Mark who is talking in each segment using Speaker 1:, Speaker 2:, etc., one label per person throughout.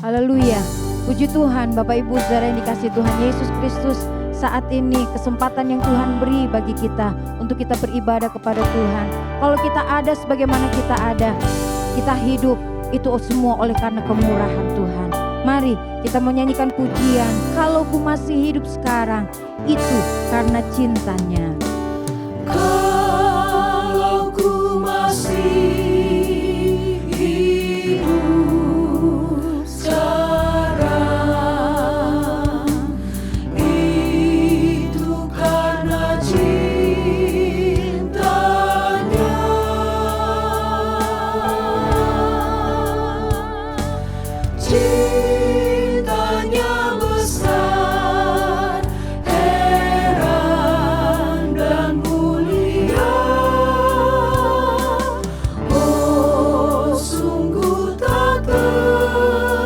Speaker 1: Haleluya. Puji Tuhan Bapak Ibu Saudara yang dikasihi Tuhan Yesus Kristus. Saat ini kesempatan yang Tuhan beri bagi kita untuk kita beribadah kepada Tuhan. Kalau kita ada sebagaimana kita ada, kita hidup, itu semua oleh karena kemurahan Tuhan. Mari kita menyanyikan pujian, kalau ku masih hidup sekarang, itu karena cintanya.
Speaker 2: Kalau ku masih hidup sekarang, itu karena cintanya. Cintanya besar, heran dan mulia. Oh, sungguh tak terduga.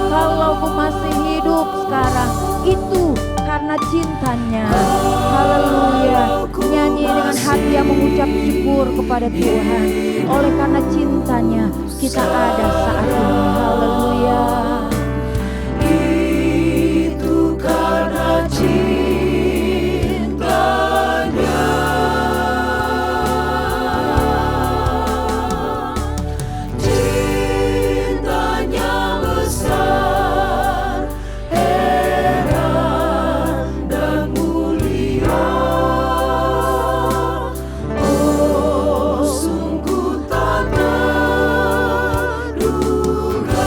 Speaker 1: Kalau ku masih hidup sekarang, itu karena cintanya. Haleluya. Nyanyi dengan hati yang mengucap syukur kepada Tuhan. Oleh karena cintanya kita ada saat ini. Haleluya.
Speaker 2: Itu karena cintanya. Cintanya besar, heran dan mulia. Oh, sungguh tak terduga.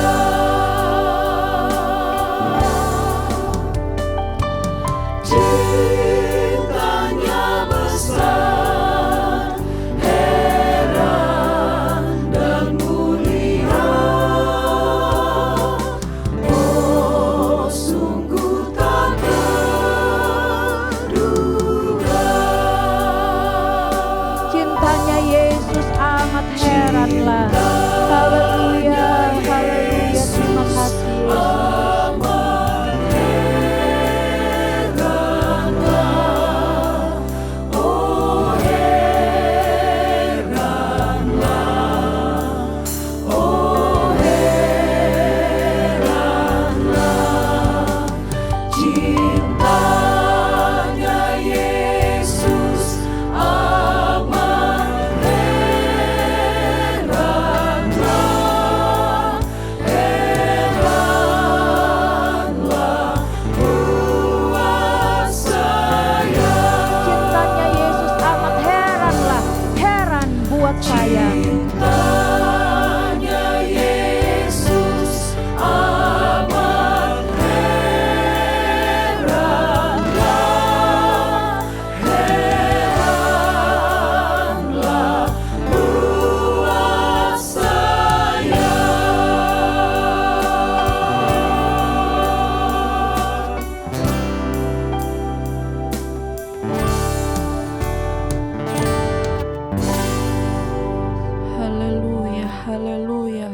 Speaker 2: Cintanya besar, heran dan mulia. Oh, sungguh tak terduga.
Speaker 1: Cintanya Yesus amat heranlah. Haleluya. Haleluya. Terima kasih Yesus.
Speaker 2: Amat heranlah, oh heranlah, oh heranlah. Cintanya Yesus amat heranlah, heranlah buat saya.
Speaker 1: Cintanya Yesus amat heranlah. Heran buat saya.
Speaker 2: Cintanya Yesus amat heranlah, heranlah buat saya.
Speaker 3: Haleluya, haleluya,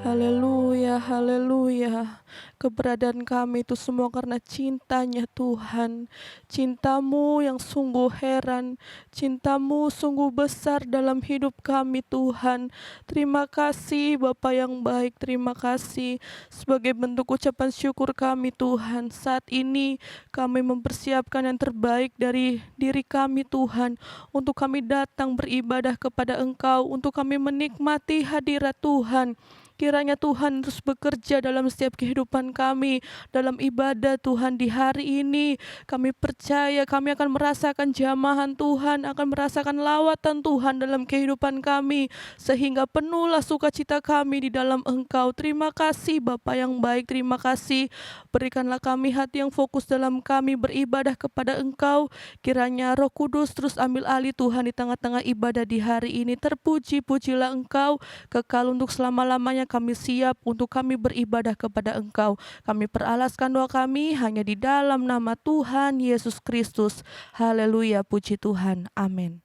Speaker 3: haleluya, haleluya. Keberadaan kami itu semua karena cintanya Tuhan. Cintamu yang sungguh heran, cintamu sungguh besar dalam hidup kami Tuhan. Terima kasih Bapa yang baik, terima kasih sebagai bentuk ucapan syukur kami Tuhan. Saat ini kami mempersiapkan yang terbaik dari diri kami Tuhan, untuk kami datang beribadah kepada Engkau, untuk kami menikmati hadirat Tuhan. Kiranya Tuhan terus bekerja dalam setiap kehidupan kami, dalam ibadah Tuhan di hari ini. Kami percaya kami akan merasakan jamahan Tuhan, akan merasakan lawatan Tuhan dalam kehidupan kami, sehingga penuhlah sukacita kami di dalam Engkau. Terima kasih Bapa yang baik, terima kasih. Berikanlah kami hati yang fokus dalam kami beribadah kepada Engkau. Kiranya Roh Kudus terus ambil alih Tuhan di tengah-tengah ibadah di hari ini. Terpuji-pujilah Engkau, kekal untuk selama-lamanya. Kami siap untuk kami beribadah kepada Engkau. Kami peralaskan doa kami hanya di dalam nama Tuhan Yesus Kristus. Haleluya, puji Tuhan. Amin.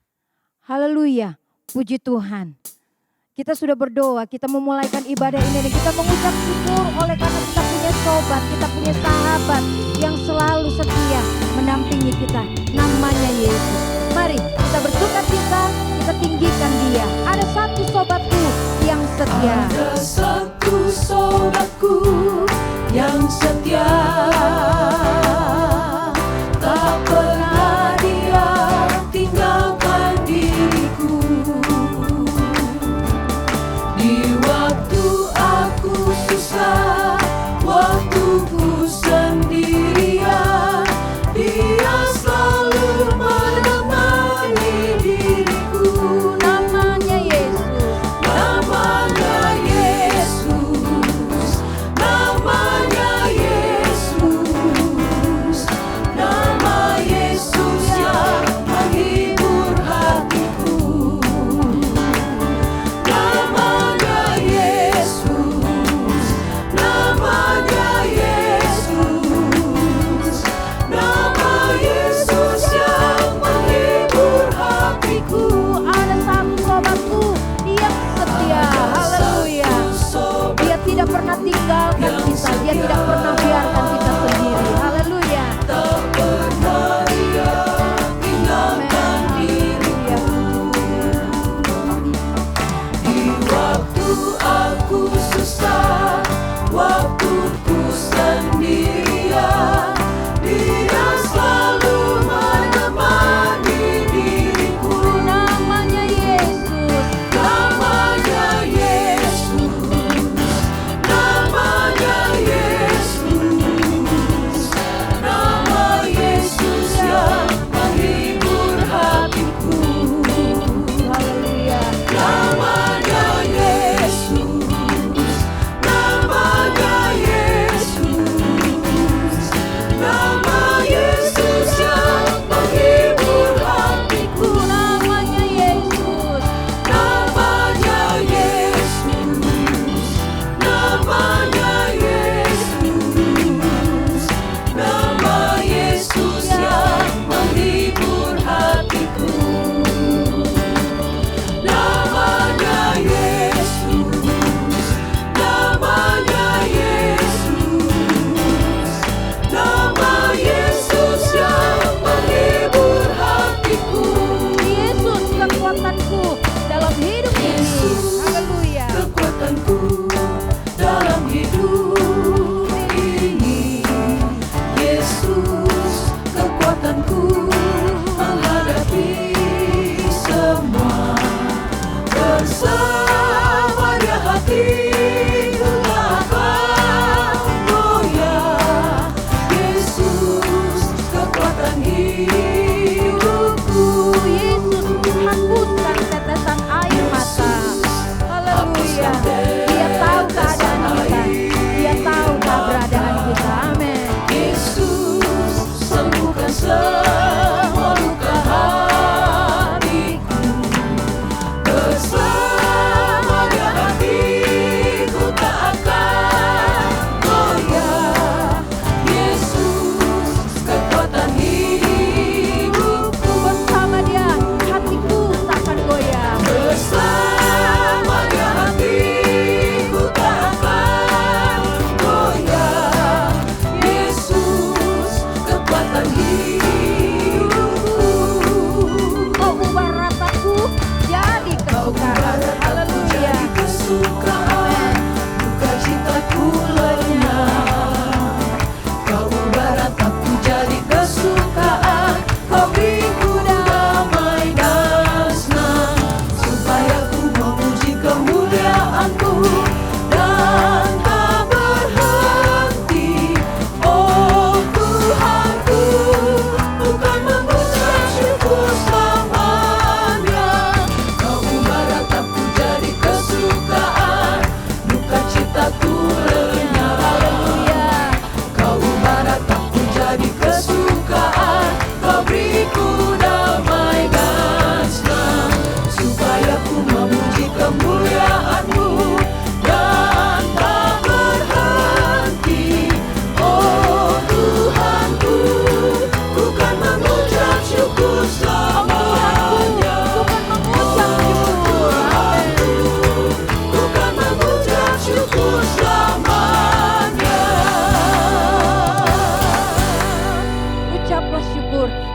Speaker 1: Haleluya. Puji Tuhan. Kita sudah berdoa, kita memulaikan ibadah ini dan kita mengucap syukur oleh karena kita punya sobat, kita punya sahabat yang selalu setia mendampingi kita. Namanya Yesus. Mari kita bersuka cita, kita tinggikan Dia. Ada satu sobatku yang setia.
Speaker 2: Ada satu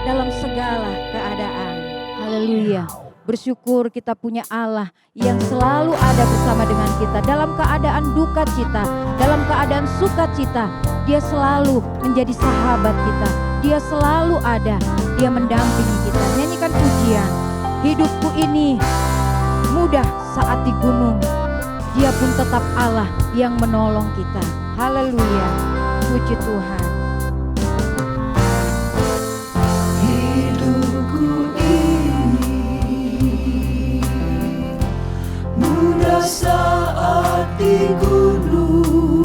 Speaker 1: dalam segala keadaan. Haleluya. Bersyukur kita punya Allah yang selalu ada bersama dengan kita dalam keadaan duka cita, dalam keadaan sukacita. Dia selalu menjadi sahabat kita. Dia selalu ada. Dia mendampingi kita. Nyanyikan pujian. Hidupku ini mudah saat di gunung. Dia pun tetap Allah yang menolong kita. Haleluya. Puji Tuhan.
Speaker 2: Hidupku ini mudah saat di gunung,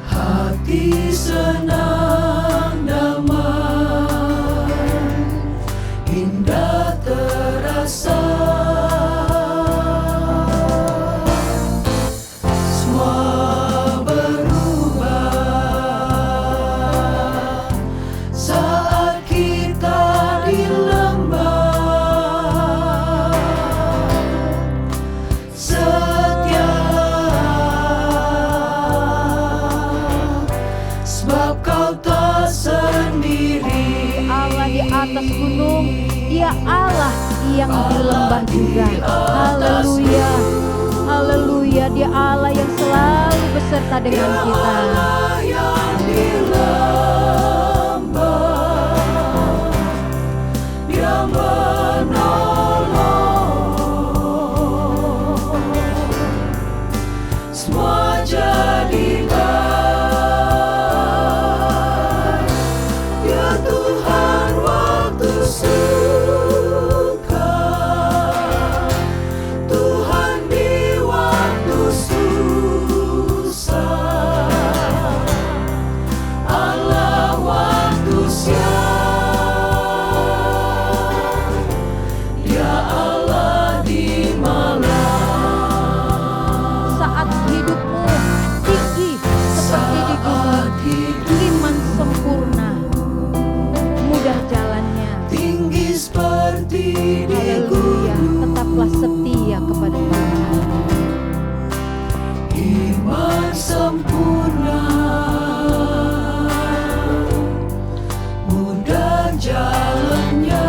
Speaker 2: hati senang damai, indah terasa. Semua berubah saat kita di lembah. Setia sebab kau tak sendiri.
Speaker 1: Allah di atas gunung, Dia Allah yang di lembah juga. Haleluya. Haleluya. Dia Allah yang selalu beserta dengan kita.
Speaker 2: Allah yang di lembah, Dia menolong. Semua jadi baik. Ya Tuhan, waktu suka, Tuhan di waktu susah, Allah waktu siang, Dia Allah di malam.
Speaker 1: Saat hidupmu tinggi seperti di gunung, iman sempurna, mudah jalannya.
Speaker 2: Tinggi seperti di
Speaker 1: Haleluya. Tetaplah setia kepada Tuhan.
Speaker 2: iman sempurna, mudah jalannya.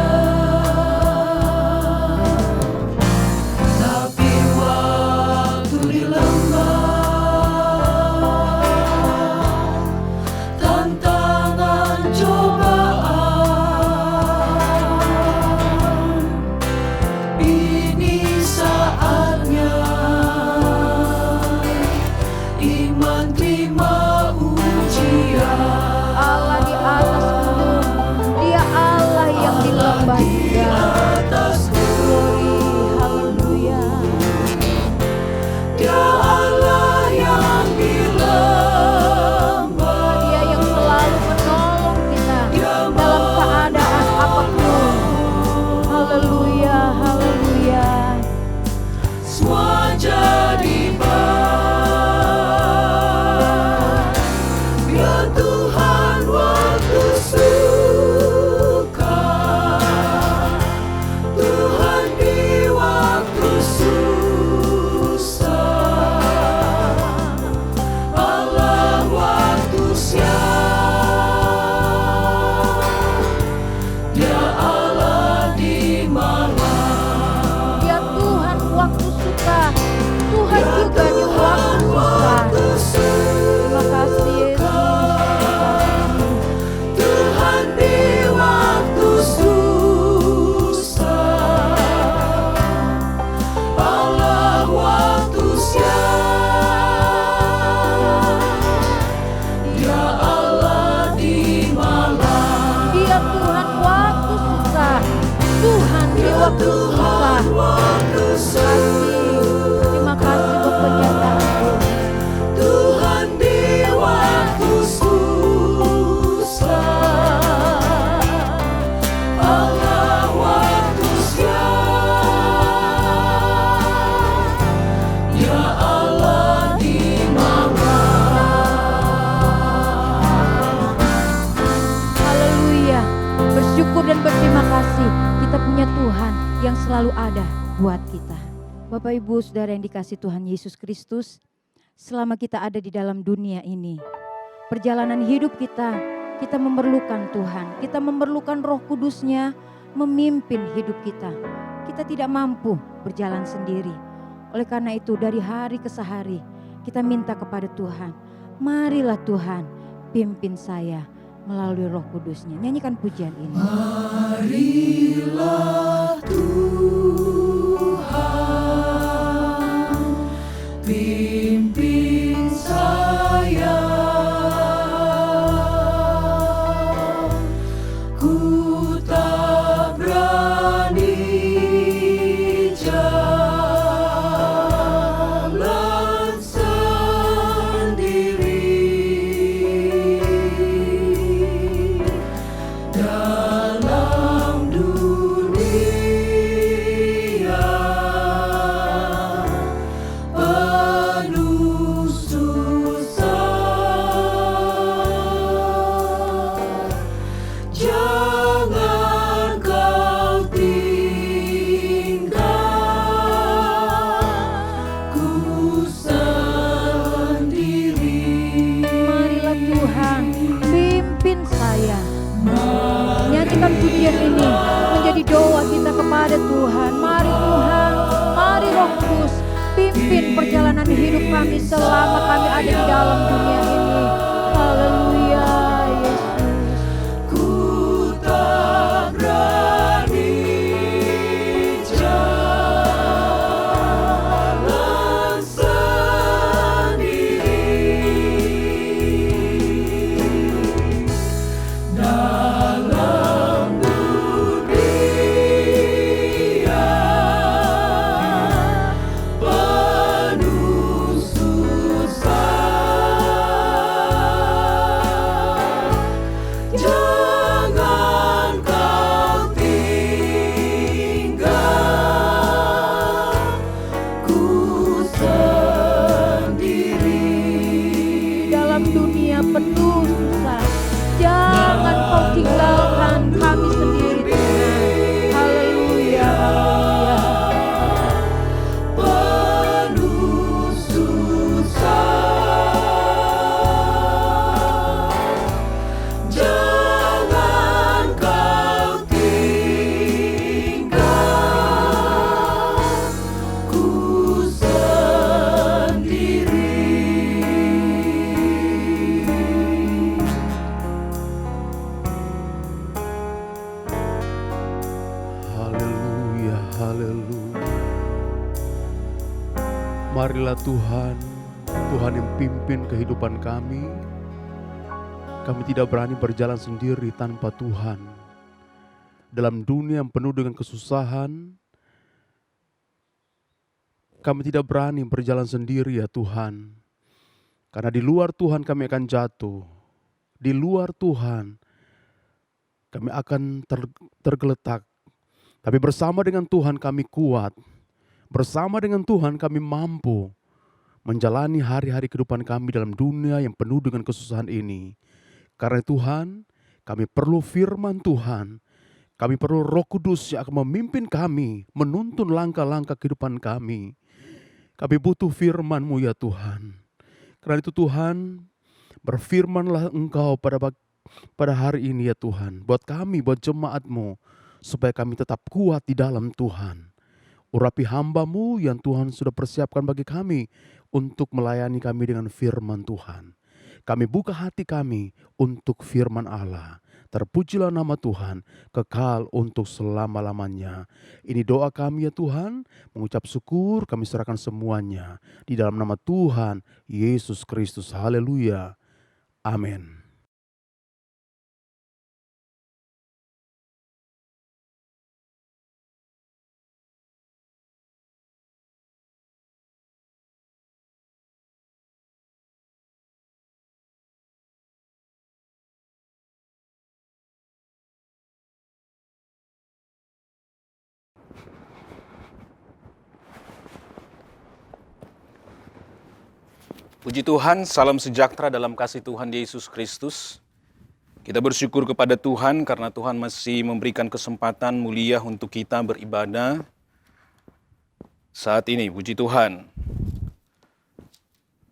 Speaker 2: Tapi waktu di lembah, tantangan cobaan, ini saatnya iman terima ujian.
Speaker 1: Allah di atas gunung, Dia Allah yang di lembah juga.
Speaker 2: Atas
Speaker 1: Glory, haleluya.
Speaker 2: Dia Allah yang di lembah,
Speaker 1: Dia yang selalu menolong kita dalam keadaan apapun. Haleluya, haleluya.
Speaker 2: semua jadi baik. Ya Tuhan, waktu suka, Tuhan di waktu susah, Allah waktu siang, Dia Allah di malam.
Speaker 1: Dia Tuhan waktu suka, Tuhan juga di waktu susah. Terima kasih Yesus.
Speaker 2: Tuhan di waktu susah, Allah waktu siang, Dia Allah di malam.
Speaker 1: Dia Tuhan waktu suka, Tuhan di waktu susah.
Speaker 2: Waktu
Speaker 1: Terima kasih buat penyertaan.
Speaker 2: Tuhan di waktu susah, Allah waktu siang, Ya Allah di malam.
Speaker 1: Haleluya. Bersyukur dan berterima kasih kita punya Tuhan yang selalu ada buat kita. Bapak Ibu Saudara yang dikasihi Tuhan Yesus Kristus, selama kita ada di dalam dunia ini, perjalanan hidup kita Kita memerlukan Tuhan, kita memerlukan Roh Kudus-Nya memimpin hidup kita. Kita tidak mampu berjalan sendiri. Oleh karena itu dari hari ke hari kita minta kepada Tuhan, marilah Tuhan pimpin saya melalui Roh Kudus-Nya. Nyanyikan pujian ini.
Speaker 2: Marilah Tuhan pimpin saya. Ku tak berani jalan sendiri dalam dunia penuh susah. Jangan kau tinggalku sendiri.
Speaker 1: Marilah Tuhan pimpin saya. Nyanyikan pujian ini menjadi doa kita kepada Tuhan. Mari Tuhan, mari Roh Kudus pimpin perjalanan hidup kami selama kami ada di dalam dunia ini. Haleluya Yesus.
Speaker 2: Ku tak berani jalan sendiri dalam dunia penuh susah. Jangan kau tinggalku sendiri
Speaker 1: Dalam dunia penuh susah, jangan kau tinggalkan kami sendiri Tuhan. Haleluya, haleluya.
Speaker 2: penuh susah. Jangan kau tinggalku sendiri.
Speaker 4: Haleluya, haleluya. Marilah Tuhan, Tuhan yang pimpin kehidupan kami. Kami tidak berani berjalan sendiri tanpa Tuhan. Dalam dunia yang penuh dengan kesusahan, kami tidak berani berjalan sendiri ya Tuhan. Karena di luar Tuhan kami akan jatuh. Di luar Tuhan kami akan tergeletak. Tapi bersama dengan Tuhan kami kuat. Bersama dengan Tuhan kami mampu menjalani hari-hari kehidupan kami dalam dunia yang penuh dengan kesusahan ini. Karena Tuhan, kami perlu firman Tuhan. Kami perlu Roh Kudus yang akan memimpin kami, menuntun langkah-langkah kehidupan kami. Kami butuh firman-Mu ya Tuhan. Karena itu Tuhan, berfirmanlah Engkau pada hari ini ya Tuhan. Buat kami, buat jemaat-Mu, supaya kami tetap kuat di dalam Tuhan. Urapi hamba-Mu yang Tuhan sudah persiapkan bagi kami untuk melayani kami dengan firman Tuhan. Kami buka hati kami untuk firman Allah. Terpujilah nama Tuhan, kekal untuk selama-lamanya. Ini doa kami ya Tuhan, mengucap syukur kami serahkan semuanya. Di dalam nama Tuhan, Yesus Kristus. Haleluya. Amin.
Speaker 5: Puji Tuhan, salam sejahtera dalam kasih Tuhan Yesus Kristus. Kita bersyukur kepada Tuhan karena Tuhan masih memberikan kesempatan mulia untuk kita beribadah saat ini. Puji Tuhan.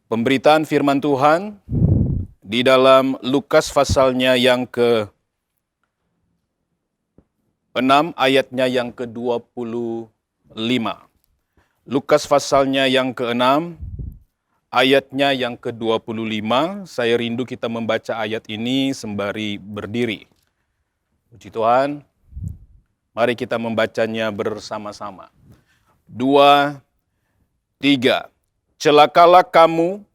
Speaker 5: Pemberitaan firman Tuhan di dalam Lukas pasalnya yang ke-6 ayatnya yang ke-25. Lukas pasalnya yang ke-6 ayatnya yang ke-25. Saya rindu kita membaca ayat ini sembari berdiri. Puji Tuhan. Mari kita membacanya bersama-sama. 2, 3. Celakalah kamu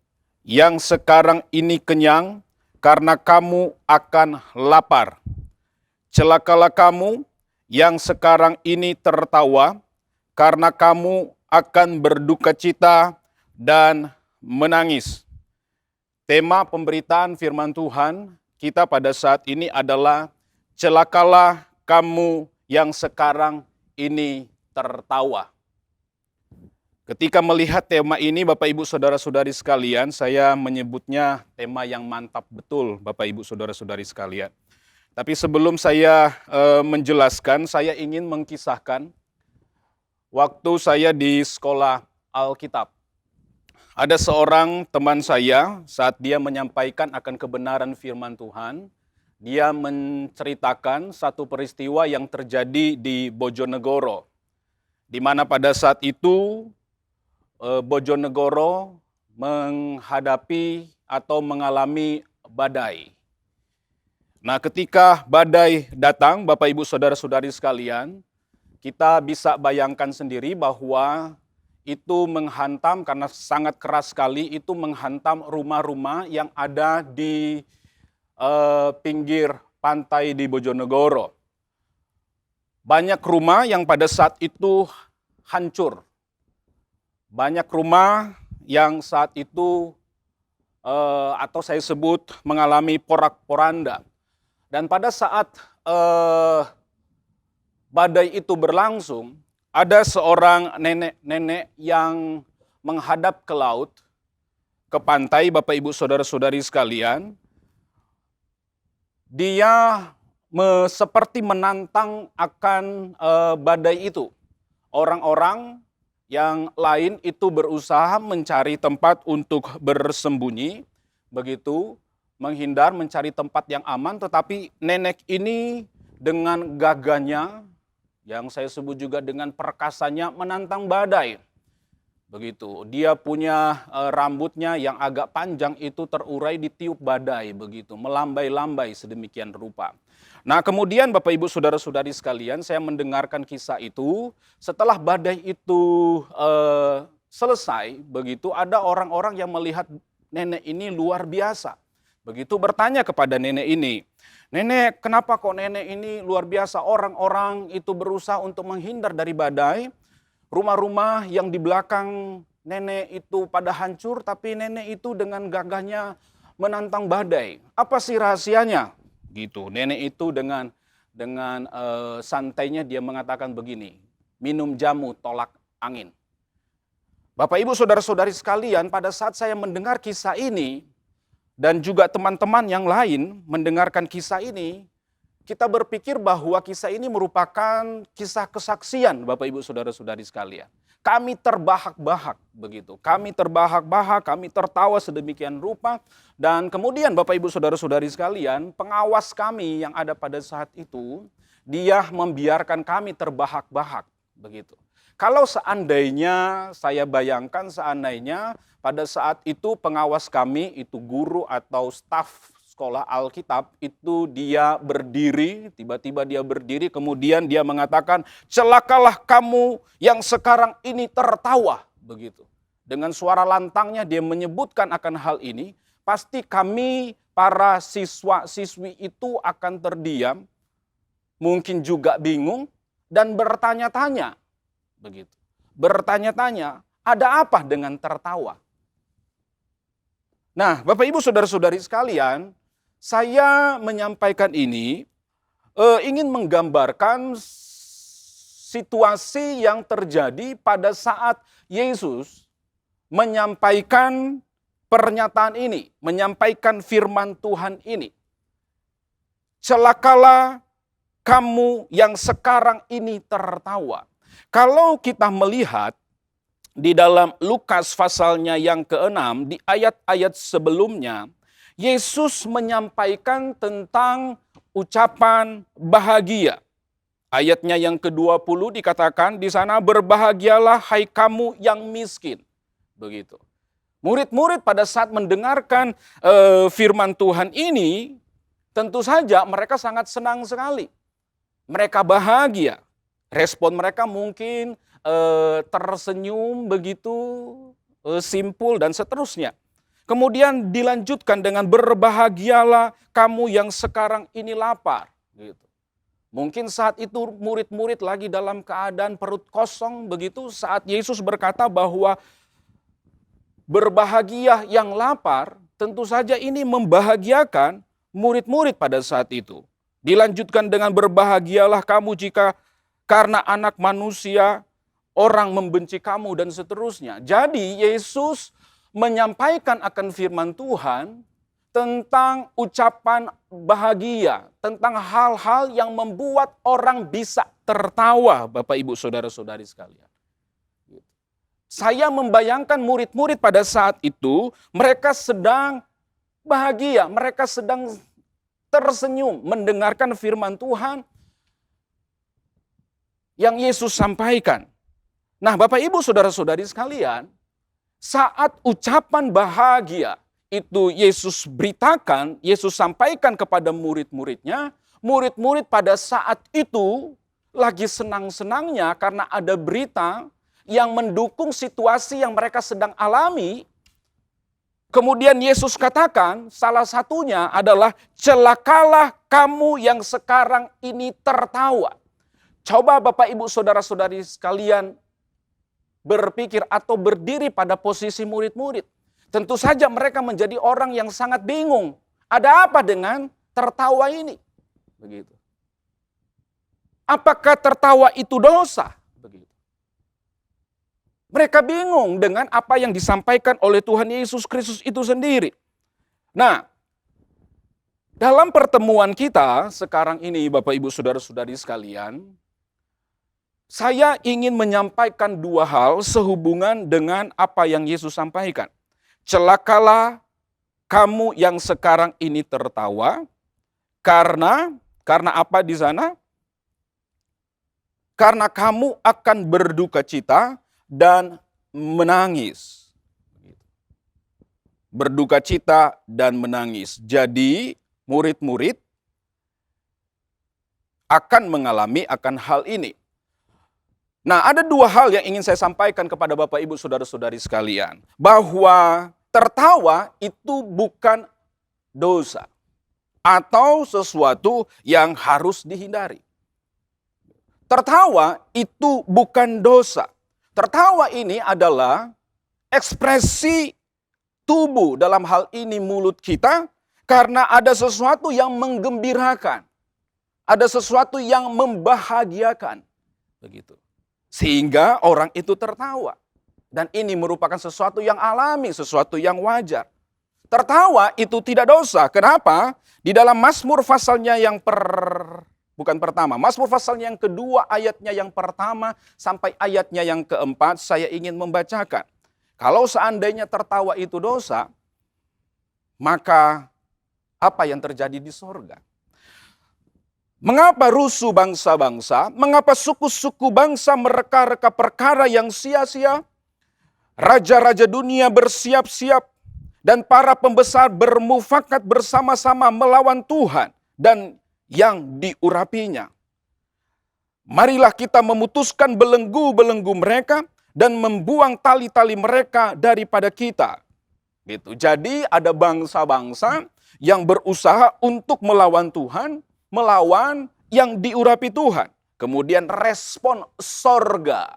Speaker 5: yang sekarang ini kenyang, karena kamu akan lapar. Celakalah kamu yang sekarang ini tertawa, karena kamu akan berduka cita dan menangis. Tema pemberitaan firman Tuhan kita pada saat ini adalah celakalah kamu yang sekarang ini tertawa. Ketika melihat tema ini, Bapak Ibu Saudara-saudari sekalian, saya menyebutnya tema yang mantap betul, Bapak Ibu Saudara-saudari sekalian. Tapi sebelum saya menjelaskan, saya ingin mengkisahkan waktu saya di sekolah Alkitab. Ada seorang teman saya, saat dia menyampaikan akan kebenaran firman Tuhan, dia menceritakan satu peristiwa yang terjadi di Bojonegoro, di mana pada saat itu Bojonegoro menghadapi atau mengalami badai. Nah, ketika badai datang, Bapak Ibu Saudara-saudari sekalian, kita bisa bayangkan sendiri bahwa itu menghantam, karena sangat keras sekali, itu menghantam rumah-rumah yang ada di pinggir pantai di Bojonegoro. Banyak rumah yang pada saat itu hancur. Banyak rumah yang saat itu atau saya sebut mengalami porak-poranda. Dan pada saat badai itu berlangsung, ada seorang nenek-nenek yang menghadap ke laut, ke pantai, Bapak Ibu Saudara-saudari sekalian. Dia seperti menantang akan badai itu. Orang-orang yang lain itu berusaha mencari tempat untuk bersembunyi, begitu, menghindar, mencari tempat yang aman, tetapi nenek ini dengan gagahnya, yang saya sebut juga dengan perkasanya, menantang badai. Begitu, dia punya rambutnya yang agak panjang itu terurai ditiup badai, begitu, melambai-lambai sedemikian rupa. Nah, kemudian Bapak Ibu Saudara-saudari sekalian, saya mendengarkan kisah itu. Setelah badai itu selesai, begitu, ada orang-orang yang melihat nenek ini luar biasa. Begitu, bertanya kepada nenek ini, "Nenek, kenapa kok nenek ini luar biasa?" Orang-orang itu berusaha untuk menghindar dari badai. Rumah-rumah yang di belakang nenek itu pada hancur, tapi nenek itu dengan gagahnya menantang badai. Apa sih rahasianya? Gitu. Nenek itu dengan santainya dia mengatakan begini, "Minum jamu tolak angin." Bapak Ibu Saudara-saudari sekalian, pada saat saya mendengar kisah ini dan juga teman-teman yang lain mendengarkan kisah ini, kita berpikir bahwa kisah ini merupakan kisah kesaksian, Bapak Ibu Saudara-saudari sekalian. Kami terbahak-bahak begitu. Kami terbahak-bahak, kami tertawa sedemikian rupa, dan kemudian Bapak Ibu Saudara-saudari sekalian, pengawas kami yang ada pada saat itu, dia membiarkan kami terbahak-bahak begitu. Kalau seandainya, saya bayangkan seandainya pada saat itu pengawas kami itu guru atau staf sekolah Alkitab itu dia berdiri, tiba-tiba dia berdiri, kemudian dia mengatakan, "Celakalah kamu yang sekarang ini tertawa." Begitu. Dengan suara lantangnya dia menyebutkan akan hal ini, pasti kami para siswa-siswi itu akan terdiam, mungkin juga bingung dan bertanya-tanya. Begitu. Bertanya-tanya, ada apa dengan tertawa? Nah, Bapak Ibu Saudara-saudari sekalian, saya menyampaikan ini ingin menggambarkan situasi yang terjadi pada saat Yesus menyampaikan pernyataan ini, menyampaikan firman Tuhan ini. Celakalah kamu yang sekarang ini tertawa. Kalau kita melihat di dalam Lukas pasalnya yang ke-6, di ayat-ayat sebelumnya, Yesus menyampaikan tentang ucapan bahagia. Ayatnya yang ke-20 dikatakan di sana, berbahagialah hai kamu yang miskin. Begitu. Murid-murid pada saat mendengarkan firman Tuhan ini, tentu saja mereka sangat senang sekali. Mereka bahagia. Respon mereka mungkin tersenyum begitu, simpul dan seterusnya. Kemudian dilanjutkan dengan berbahagialah kamu yang sekarang ini lapar. Gitu. Mungkin saat itu murid-murid lagi dalam keadaan perut kosong begitu saat Yesus berkata bahwa berbahagia yang lapar, tentu saja ini membahagiakan murid-murid pada saat itu. Dilanjutkan dengan berbahagialah kamu jika karena anak manusia orang membenci kamu dan seterusnya. Jadi Yesus menyampaikan akan firman Tuhan tentang ucapan bahagia, tentang hal-hal yang membuat orang bisa tertawa, Bapak Ibu Saudara-saudari sekalian. Saya membayangkan murid-murid pada saat itu, mereka sedang bahagia, mereka sedang tersenyum mendengarkan firman Tuhan yang Yesus sampaikan. Nah, Bapak Ibu Saudara-saudari sekalian, saat ucapan bahagia itu Yesus beritakan, Yesus sampaikan kepada murid-muridnya, murid-murid pada saat itu lagi senang-senangnya karena ada berita yang mendukung situasi yang mereka sedang alami. Kemudian Yesus katakan, salah satunya adalah celakalah kamu yang sekarang ini tertawa. Coba Bapak Ibu Saudara-saudari sekalian berpikir atau berdiri pada posisi murid-murid. Tentu saja mereka menjadi orang yang sangat bingung. Ada apa dengan tertawa ini? Begitu. Apakah tertawa itu dosa? Begitu. Mereka bingung dengan apa yang disampaikan oleh Tuhan Yesus Kristus itu sendiri. Nah, dalam pertemuan kita sekarang ini Bapak Ibu Saudara-saudari sekalian, saya ingin menyampaikan dua hal sehubungan dengan apa yang Yesus sampaikan. Celakalah kamu yang sekarang ini tertawa, karena apa di sana? Karena kamu akan berduka cita dan menangis. Berduka cita dan menangis. Jadi murid-murid akan mengalami akan hal ini. Nah, ada dua hal yang ingin saya sampaikan kepada Bapak Ibu Saudara-saudari sekalian. Bahwa tertawa itu bukan dosa. Atau sesuatu yang harus dihindari. Tertawa itu bukan dosa. Tertawa ini adalah ekspresi tubuh, dalam hal ini mulut kita, karena ada sesuatu yang menggembirakan. Ada sesuatu yang membahagiakan. Begitu. Sehingga orang itu tertawa. Dan ini merupakan sesuatu yang alami, sesuatu yang wajar. Tertawa itu tidak dosa. Kenapa? Di dalam Mazmur pasalnya yang Mazmur pasalnya yang kedua, ayatnya yang pertama sampai ayatnya yang keempat, saya ingin membacakan. Kalau seandainya tertawa itu dosa, maka apa yang terjadi di sorga? Mengapa rusuh bangsa-bangsa? Mengapa suku-suku bangsa mereka-reka perkara yang sia-sia? Raja-raja dunia bersiap-siap dan para pembesar bermufakat bersama-sama melawan Tuhan dan yang diurapinya. Marilah kita memutuskan belenggu-belenggu mereka dan membuang tali-tali mereka daripada kita. Gitu. Jadi ada bangsa-bangsa yang berusaha untuk melawan Tuhan, melawan yang diurapi Tuhan. Kemudian respon sorga.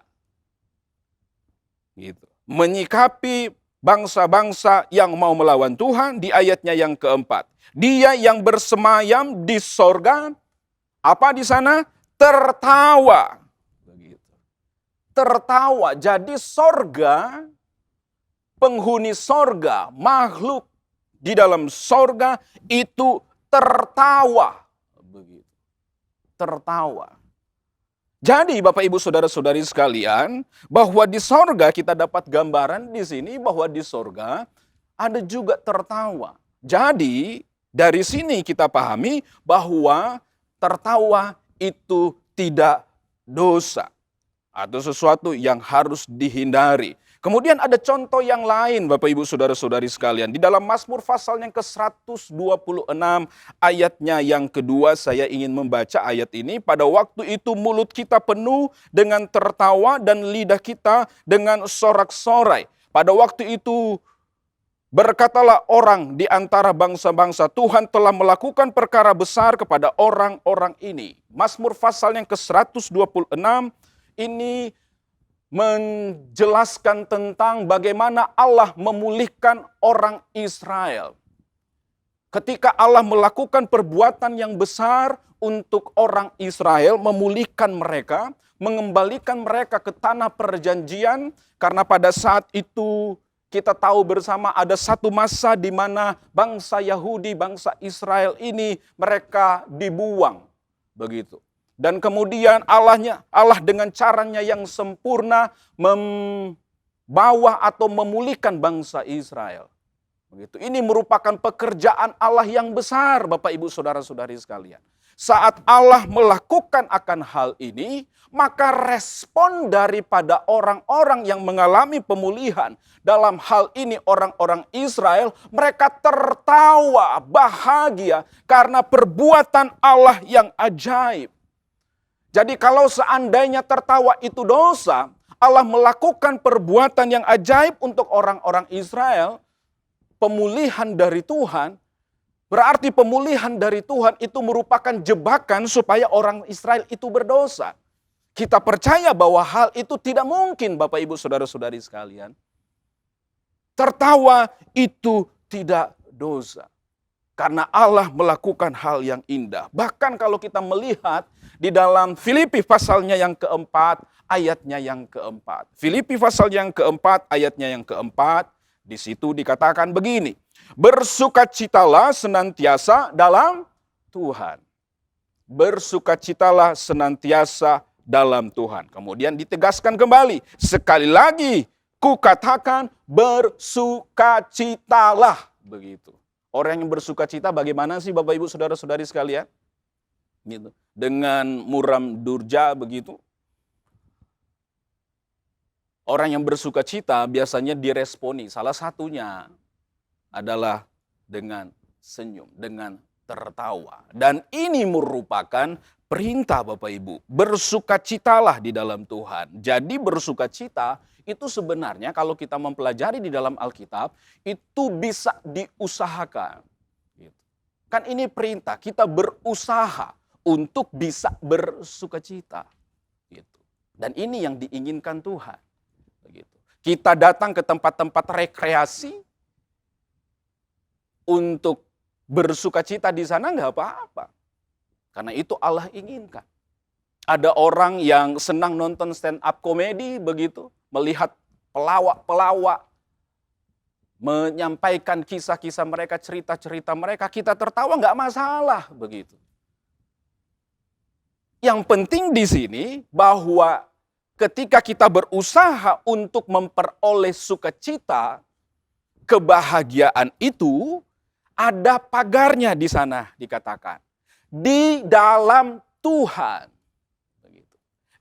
Speaker 5: Gitu. Menyikapi bangsa-bangsa yang mau melawan Tuhan di ayatnya yang keempat. Dia yang bersemayam di sorga, apa di sana? Tertawa. Begitu. Tertawa. Jadi sorga, penghuni sorga, makhluk di dalam sorga itu tertawa. Begitu. Tertawa. Jadi Bapak Ibu Saudara-saudari sekalian, bahwa di sorga kita dapat gambaran di sini bahwa di sorga ada juga tertawa. Jadi dari sini kita pahami bahwa tertawa itu tidak dosa atau sesuatu yang harus dihindari. Kemudian ada contoh yang lain Bapak Ibu Saudara-saudari sekalian. Di dalam Mazmur pasal yang ke-126 ayatnya yang kedua, saya ingin membaca ayat ini. Pada waktu itu mulut kita penuh dengan tertawa dan lidah kita dengan sorak-sorai. Pada waktu itu berkatalah orang di antara bangsa-bangsa, Tuhan telah melakukan perkara besar kepada orang-orang ini. Mazmur pasal yang ke-126 ini menjelaskan tentang bagaimana Allah memulihkan orang Israel. Ketika Allah melakukan perbuatan yang besar untuk orang Israel, memulihkan mereka, mengembalikan mereka ke tanah perjanjian, karena pada saat itu kita tahu bersama ada satu masa di mana bangsa Yahudi, bangsa Israel ini mereka dibuang. Begitu. Dan kemudian Allah dengan caranya yang sempurna membawa atau memulihkan bangsa Israel. Begitu. Ini merupakan pekerjaan Allah yang besar, Bapak Ibu Saudara-saudari sekalian. Saat Allah melakukan akan hal ini, maka respon daripada orang-orang yang mengalami pemulihan dalam hal ini orang-orang Israel, mereka tertawa, bahagia karena perbuatan Allah yang ajaib. Jadi kalau seandainya tertawa itu dosa, Allah melakukan perbuatan yang ajaib untuk orang-orang Israel, pemulihan dari Tuhan, berarti pemulihan dari Tuhan itu merupakan jebakan supaya orang Israel itu berdosa. Kita percaya bahwa hal itu tidak mungkin, Bapak Ibu Saudara-saudari sekalian. Tertawa itu tidak dosa. Karena Allah melakukan hal yang indah. Bahkan kalau kita melihat di dalam Filipi pasalnya yang keempat, ayatnya yang keempat. Filipi pasal yang keempat, ayatnya yang keempat. Di situ dikatakan begini. Bersukacitalah senantiasa dalam Tuhan. Bersukacitalah senantiasa dalam Tuhan. Kemudian ditegaskan kembali. Sekali lagi, kukatakan bersukacitalah. Begitu. Orang yang bersukacita bagaimana sih Bapak Ibu Saudara-saudari sekalian? Gitu. Dengan muram durja begitu. Orang yang bersukacita biasanya diresponi. Salah satunya adalah dengan senyum, dengan tertawa. Dan ini merupakan perintah Bapak Ibu. Bersukacitalah di dalam Tuhan. Jadi bersukacita itu sebenarnya kalau kita mempelajari di dalam Alkitab, itu bisa diusahakan. Kan ini perintah, kita berusaha untuk bisa bersukacita. Dan ini yang diinginkan Tuhan. Kita datang ke tempat-tempat rekreasi untuk bersukacita di sana nggak apa-apa. Karena itu Allah inginkan. Ada orang yang senang nonton stand up komedi begitu, melihat pelawak-pelawak menyampaikan kisah-kisah mereka, cerita-cerita mereka, kita tertawa nggak masalah begitu. Yang penting di sini bahwa ketika kita berusaha untuk memperoleh sukacita, kebahagiaan itu ada pagarnya di sana dikatakan. Di dalam Tuhan.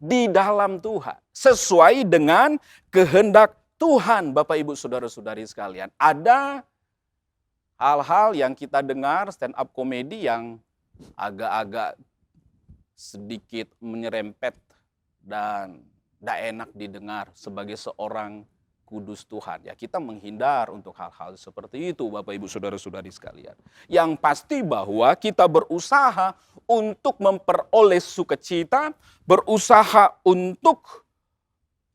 Speaker 5: Di dalam Tuhan. Sesuai dengan kehendak Tuhan, Bapak Ibu Saudara-saudari sekalian. Ada hal-hal yang kita dengar stand up komedi yang agak-agak sedikit menyerempet dan tidak enak didengar sebagai seorang kudus Tuhan. Ya, kita menghindar untuk hal-hal seperti itu, Bapak Ibu Saudara-saudari sekalian. Yang pasti bahwa kita berusaha untuk memperoleh sukacita, berusaha untuk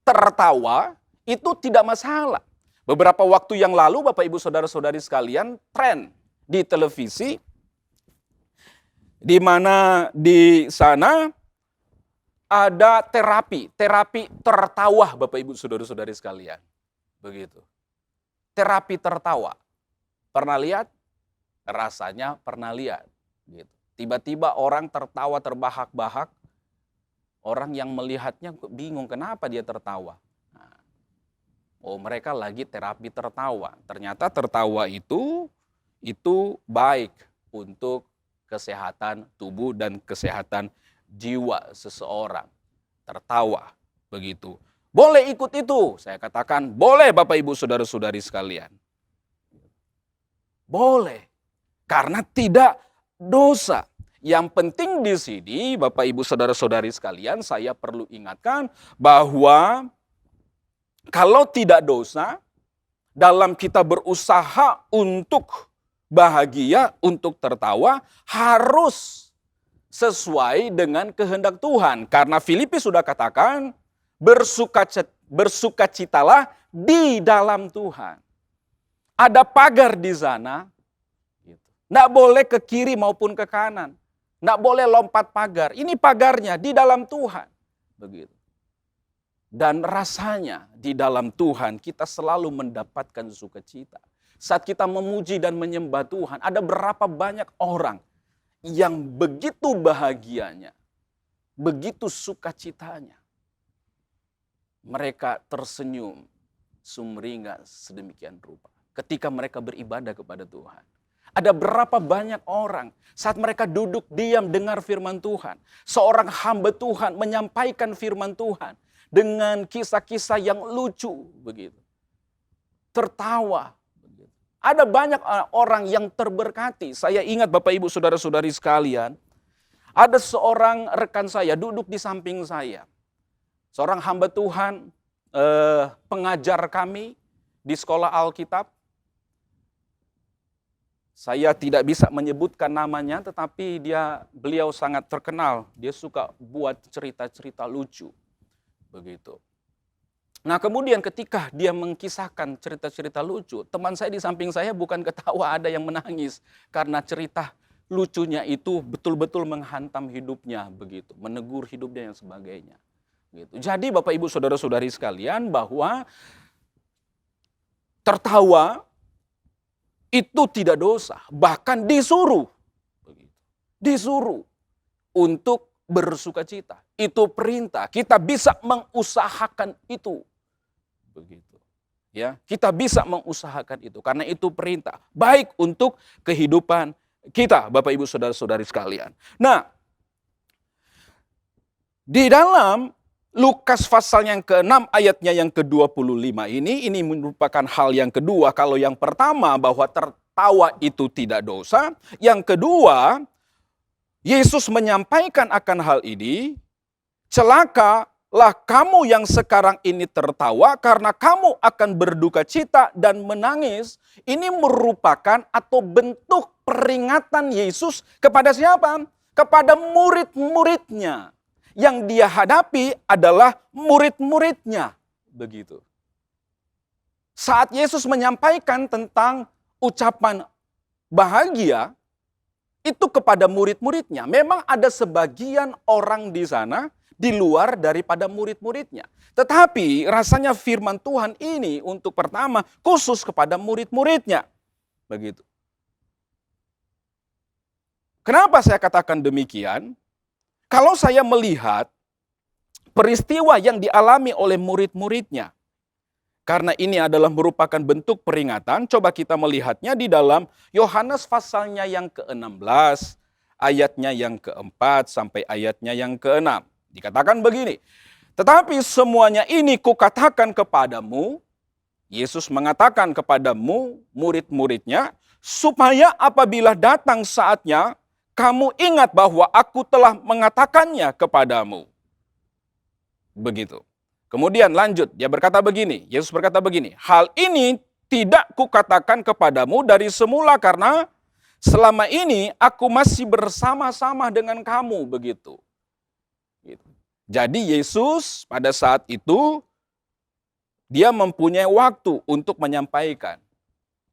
Speaker 5: tertawa, itu tidak masalah. Beberapa waktu yang lalu, Bapak Ibu Saudara-saudari sekalian, tren di televisi, di mana di sana ada terapi tertawa, Bapak Ibu Saudara-saudari sekalian. Begitu. Terapi tertawa. Pernah lihat? Rasanya pernah lihat. Gitu. Tiba-tiba orang tertawa terbahak-bahak. Orang yang melihatnya bingung kenapa dia tertawa. Nah, mereka lagi terapi tertawa. Ternyata tertawa itu itu baik untuk kesehatan tubuh dan kesehatan jiwa seseorang. Tertawa begitu. Boleh ikut itu, saya katakan boleh Bapak Ibu Saudara-saudari sekalian. Boleh, karena tidak dosa. Yang penting di sini Bapak Ibu Saudara-saudari sekalian, saya perlu ingatkan bahwa kalau tidak dosa, dalam kita berusaha untuk bahagia, untuk tertawa, harus sesuai dengan kehendak Tuhan. Karena Filipi sudah katakan, bersukacitalah di dalam Tuhan. Ada pagar di sana, nggak boleh ke kiri maupun ke kanan. Nggak boleh lompat pagar. Ini pagarnya di dalam Tuhan. Begitu. Dan rasanya di dalam Tuhan kita selalu mendapatkan sukacita. Saat kita memuji dan menyembah Tuhan, ada berapa banyak orang yang begitu bahagianya, begitu sukacitanya. Mereka tersenyum sumringah sedemikian rupa ketika mereka beribadah kepada Tuhan. Ada berapa banyak orang saat mereka duduk diam dengar firman Tuhan. Seorang hamba Tuhan menyampaikan firman Tuhan dengan kisah-kisah yang lucu begitu. Tertawa. Begitu. Ada banyak orang yang terberkati. Saya ingat Bapak Ibu Saudara-saudari sekalian, ada seorang rekan saya duduk di samping saya. Seorang hamba Tuhan, pengajar kami di sekolah Alkitab. Saya tidak bisa menyebutkan namanya, tetapi beliau sangat terkenal. Dia suka buat cerita-cerita lucu. Begitu. Nah kemudian ketika dia mengkisahkan cerita-cerita lucu, teman saya di samping saya bukan ketawa, ada yang menangis. Karena cerita lucunya itu betul-betul menghantam hidupnya, begitu, menegur hidupnya dan sebagainya. Gitu. Jadi Bapak Ibu Saudara-saudari sekalian, bahwa tertawa itu tidak dosa, bahkan disuruh. Disuruh untuk bersukacita. Itu perintah. Kita bisa mengusahakan itu. Begitu. Ya, kita bisa mengusahakan itu karena itu perintah. Baik untuk kehidupan kita, Bapak Ibu Saudara-saudari sekalian. Nah, di dalam Lukas pasal yang ke-6 ayatnya yang ke-25 ini merupakan hal yang kedua. Kalau yang pertama bahwa tertawa itu tidak dosa. Yang kedua, Yesus menyampaikan akan hal ini. Celakalah kamu yang sekarang ini tertawa karena kamu akan berduka cita dan menangis. Ini merupakan atau bentuk peringatan Yesus kepada siapa? Kepada murid-muridnya. Yang dia hadapi adalah murid-muridnya. Begitu. Saat Yesus menyampaikan tentang ucapan bahagia, itu kepada murid-muridnya. Memang ada sebagian orang di sana di luar daripada murid-muridnya. Tetapi rasanya firman Tuhan ini untuk pertama khusus kepada murid-muridnya. Begitu. Kenapa saya katakan demikian? Kalau saya melihat peristiwa yang dialami oleh murid-muridnya, karena ini adalah merupakan bentuk peringatan, coba kita melihatnya di dalam Yohanes pasalnya yang ke-16, ayatnya yang ke-4 sampai ayatnya yang ke-6. Dikatakan begini, tetapi semuanya ini kukatakan kepadamu, Yesus mengatakan kepadamu, murid-muridnya, supaya apabila datang saatnya, kamu ingat bahwa aku telah mengatakannya kepadamu. Begitu. Kemudian lanjut, dia berkata begini, Yesus berkata begini, hal ini tidak kukatakan kepadamu dari semula karena selama ini aku masih bersama-sama dengan kamu. Begitu. Jadi Yesus pada saat itu, dia mempunyai waktu untuk menyampaikan.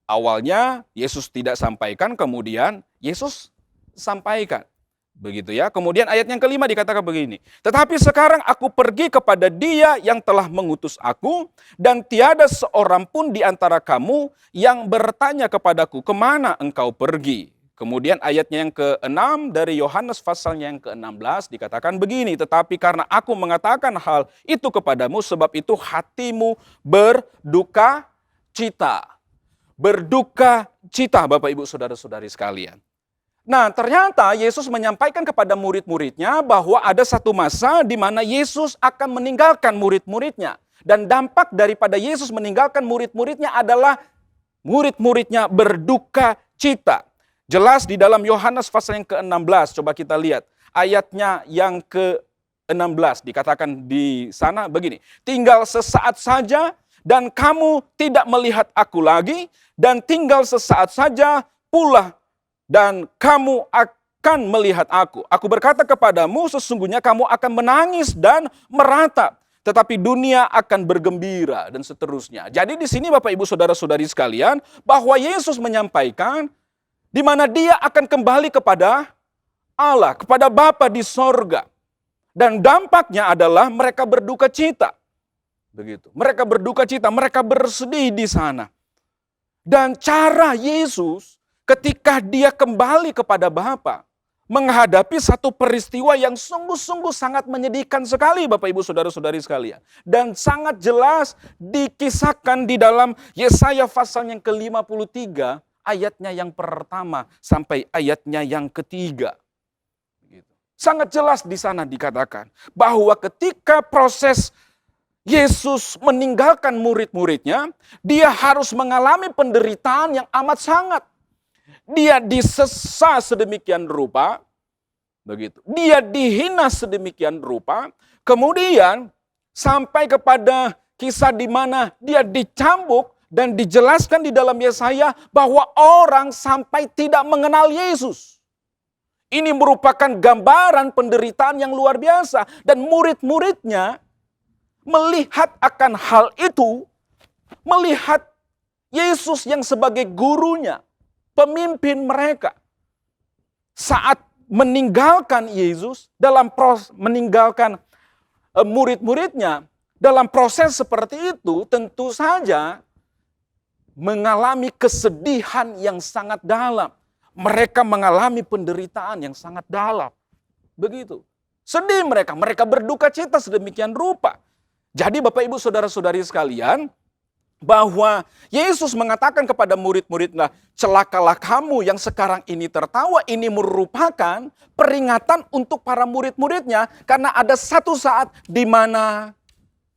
Speaker 5: Awalnya Yesus tidak sampaikan, kemudian Yesus sampaikan. Begitu ya. Kemudian ayat yang kelima dikatakan begini. Tetapi sekarang aku pergi kepada Dia yang telah mengutus aku, dan tiada seorang pun di antara kamu yang bertanya kepadaku, kemana engkau pergi? Kemudian ayatnya yang ke-6 dari Yohanes pasalnya yang ke-16 dikatakan begini. Tetapi karena aku mengatakan hal itu kepadamu, sebab itu hatimu berduka cita. berduka cita, Bapak Ibu Saudara-saudari sekalian. Nah, ternyata Yesus menyampaikan kepada murid-muridnya bahwa ada satu masa di mana Yesus akan meninggalkan murid-muridnya. Dan dampak daripada Yesus meninggalkan murid-muridnya adalah murid-muridnya berduka cita. Jelas di dalam Yohanes pasal yang ke-16, coba kita lihat. Ayatnya yang ke-16 dikatakan di sana begini. Tinggal sesaat saja dan kamu tidak melihat aku lagi, dan tinggal sesaat saja pula dan kamu akan melihat aku. Aku berkata kepadamu, sesungguhnya kamu akan menangis dan meratap, tetapi dunia akan bergembira, dan seterusnya. Jadi di sini Bapak Ibu Saudara-saudari sekalian, bahwa Yesus menyampaikan di mana dia akan kembali kepada Allah, kepada Bapa di sorga. Dan dampaknya adalah mereka berduka cita. Begitu. Mereka berduka cita, mereka bersedih di sana. Dan cara Yesus ketika dia kembali kepada Bapa, menghadapi satu peristiwa yang sungguh-sungguh sangat menyedihkan sekali, Bapak Ibu Saudara-saudari sekalian. Dan sangat jelas dikisahkan di dalam Yesaya pasal yang ke-53, ayatnya yang pertama sampai ayatnya yang ketiga. Sangat jelas di sana dikatakan bahwa ketika proses Yesus meninggalkan murid-muridnya, dia harus mengalami penderitaan yang amat sangat. Dia disesa sedemikian rupa, begitu. Dia dihina sedemikian rupa, kemudian sampai kepada kisah di mana dia dicambuk dan dijelaskan di dalam Yesaya bahwa orang sampai tidak mengenal Yesus. Ini merupakan gambaran penderitaan yang luar biasa, dan murid-muridnya melihat akan hal itu, melihat Yesus yang sebagai gurunya, pemimpin mereka, saat meninggalkan Yesus, meninggalkan murid-muridnya, dalam proses seperti itu tentu saja mengalami kesedihan yang sangat dalam. Mereka mengalami penderitaan yang sangat dalam. Begitu. Sedih mereka berduka cita sedemikian rupa. Jadi Bapak Ibu Saudara-saudari sekalian, bahwa Yesus mengatakan kepada murid-muridnya, celakalah kamu yang sekarang ini tertawa, ini merupakan peringatan untuk para murid-muridnya, karena ada satu saat di mana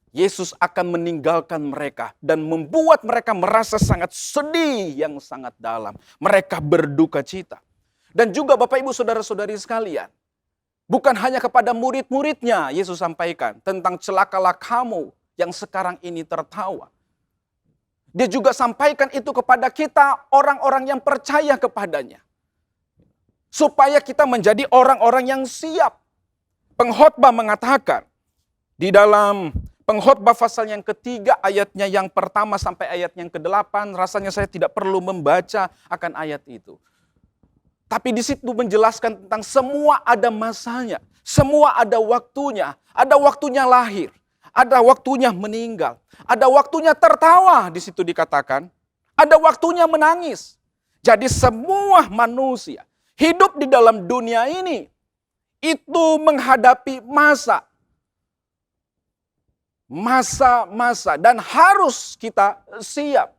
Speaker 5: Yesus akan meninggalkan mereka dan membuat mereka merasa sangat sedih yang sangat dalam. Mereka berduka cita. Dan juga Bapak Ibu Saudara-saudari sekalian, bukan hanya kepada murid-muridnya Yesus sampaikan tentang celakalah kamu yang sekarang ini tertawa. Dia juga sampaikan itu kepada kita, orang-orang yang percaya kepadanya. Supaya kita menjadi orang-orang yang siap. Pengkhotbah mengatakan di dalam Pengkhotbah pasal yang ketiga, ayatnya yang pertama sampai ayat yang ke-8, rasanya saya tidak perlu membaca akan ayat itu. Tapi di situ menjelaskan tentang semua ada masanya, semua ada waktunya lahir, ada waktunya meninggal, ada waktunya tertawa, di situ dikatakan, ada waktunya menangis. Jadi semua manusia hidup di dalam dunia ini itu menghadapi masa-masa, dan harus kita siap.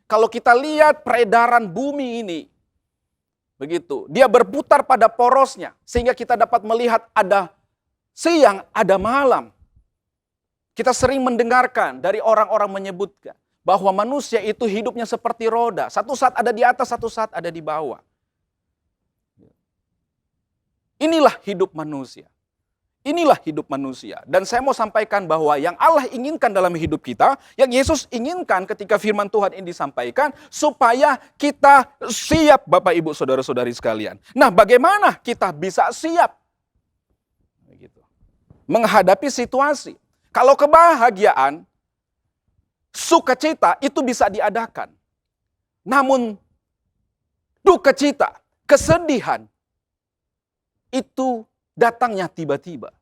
Speaker 5: Kalau kita lihat peredaran bumi ini, begitu, dia berputar pada porosnya, sehingga kita dapat melihat ada siang, ada malam. Kita sering mendengarkan dari orang-orang menyebutkan bahwa manusia itu hidupnya seperti roda, satu saat ada di atas, satu saat ada di bawah. Inilah hidup manusia. Inilah hidup manusia. Dan saya mau sampaikan bahwa yang Allah inginkan dalam hidup kita, yang Yesus inginkan ketika firman Tuhan ini disampaikan, supaya kita siap, Bapak Ibu Saudara-saudari sekalian. Nah, bagaimana kita bisa siap menghadapi situasi? Kalau kebahagiaan, sukacita itu bisa diadakan. Namun duka cita, kesedihan, itu datangnya tiba-tiba.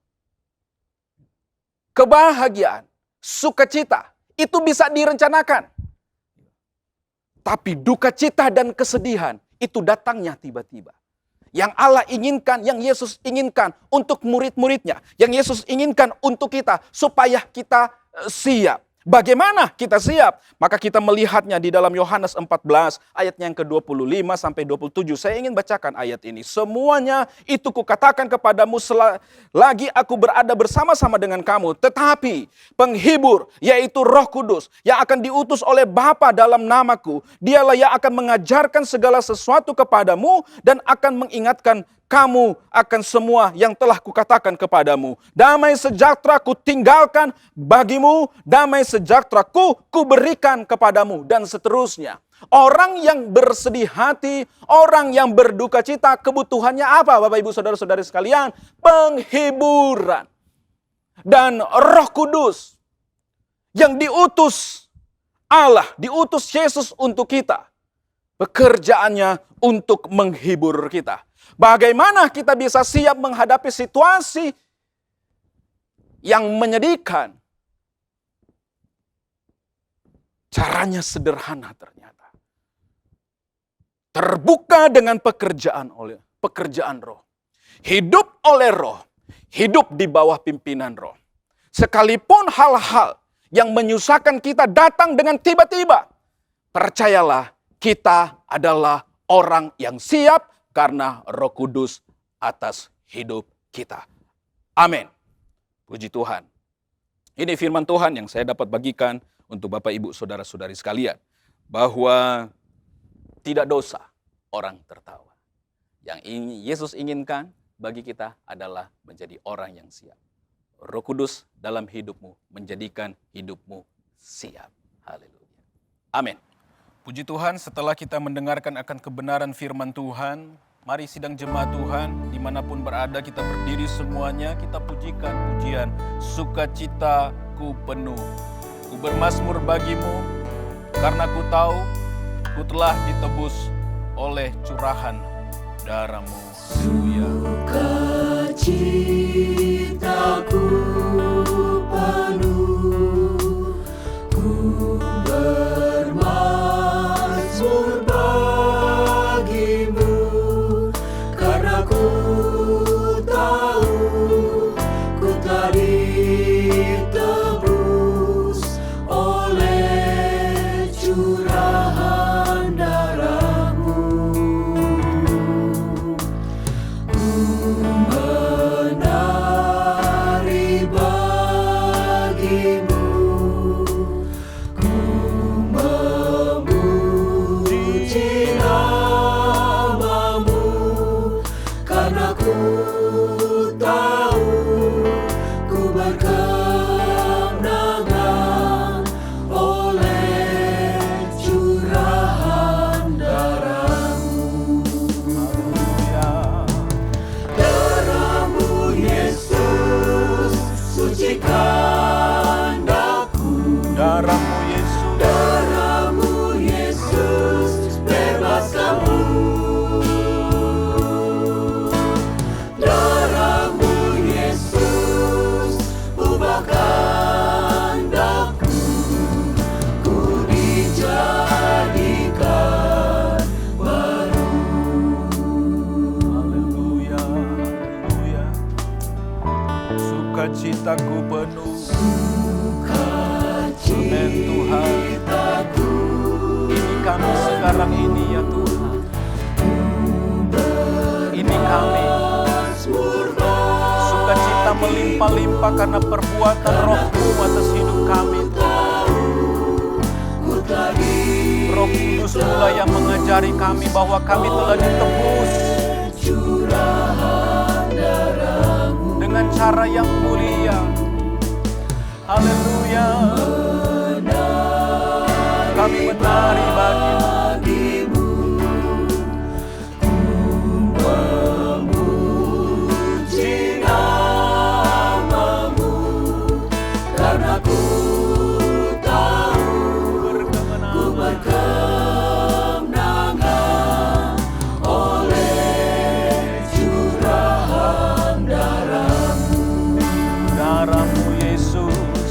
Speaker 5: Kebahagiaan, sukacita, itu bisa direncanakan. Tapi duka cita dan kesedihan, itu datangnya tiba-tiba. Yang Allah inginkan, yang Yesus inginkan untuk murid-muridnya, yang Yesus inginkan untuk kita, supaya kita siap. Bagaimana kita siap? Maka kita melihatnya di dalam Yohanes 14 ayatnya yang ke-25 sampai 27. Saya ingin bacakan ayat ini. Semuanya itu kukatakan kepadamu selagi aku berada bersama-sama dengan kamu. Tetapi penghibur yaitu Roh Kudus yang akan diutus oleh Bapa dalam namaku. Dialah yang akan mengajarkan segala sesuatu kepadamu dan akan mengingatkan kamu akan semua yang telah kukatakan kepadamu. Damai sejahtera ku tinggalkan bagimu, damai sejahtera ku berikan kepadamu, dan seterusnya. Orang yang bersedih hati, orang yang berduka cita, kebutuhannya apa Bapak Ibu Saudara-saudari sekalian? Penghiburan. Dan Roh Kudus yang diutus Allah, diutus Yesus untuk kita. Pekerjaannya untuk menghibur kita. Bagaimana kita bisa siap menghadapi situasi yang menyedihkan? Caranya sederhana ternyata. Terbuka dengan pekerjaan Roh. Hidup oleh Roh. Hidup di bawah pimpinan Roh. Sekalipun hal-hal yang menyusahkan kita datang dengan tiba-tiba, percayalah kita adalah orang yang siap karena Roh Kudus atas hidup kita. Amin. Puji Tuhan. Ini firman Tuhan yang saya dapat bagikan untuk Bapak Ibu Saudara-saudari sekalian. Bahwa tidak dosa orang tertawa. Yang Yesus inginkan bagi kita adalah menjadi orang yang siap. Roh Kudus dalam hidupmu menjadikan hidupmu siap. Haleluya. Amin. Puji Tuhan, setelah kita mendengarkan akan kebenaran firman Tuhan, mari sidang jemaat Tuhan, dimanapun berada kita berdiri semuanya, kita pujikan pujian sukacitaku penuh. Ku bermazmur bagimu, karena ku tahu ku telah ditebus oleh curahan darahmu.
Speaker 2: Sukacitaku penuh, ku bermazmur bagimu, karena ku tahu ku telah ditebus oleh curahan darahmu. Ku menari bagimu, ku memuji namamu, karena ku tahu ku berkemenangan oleh curahan darahmu. Darahmu Yesus sucikan aku,
Speaker 5: Darahmu Yesus,
Speaker 2: darahmu Yesus bebaskan aku, darahmu Yesus ubahkan aku, ku dijadikan baru.
Speaker 5: haleluya, haleluya. Sukacitaku penuh. Amin Tuhan. Ini kami sekarang ini ya Tuhan. Ini kami. Sukacita melimpah-limpah karena perbuatan Roh-Mu atas hidup kami. Roh Kudus pula yang mengajari kami bahwa kami telah ditebus dengan cara yang mulia. Haleluya. Kami menari bagimu.
Speaker 2: Memuji namamu, karena ku tahu ku berkemenangan oleh curahan darahmu.
Speaker 5: Darahmu Yesus.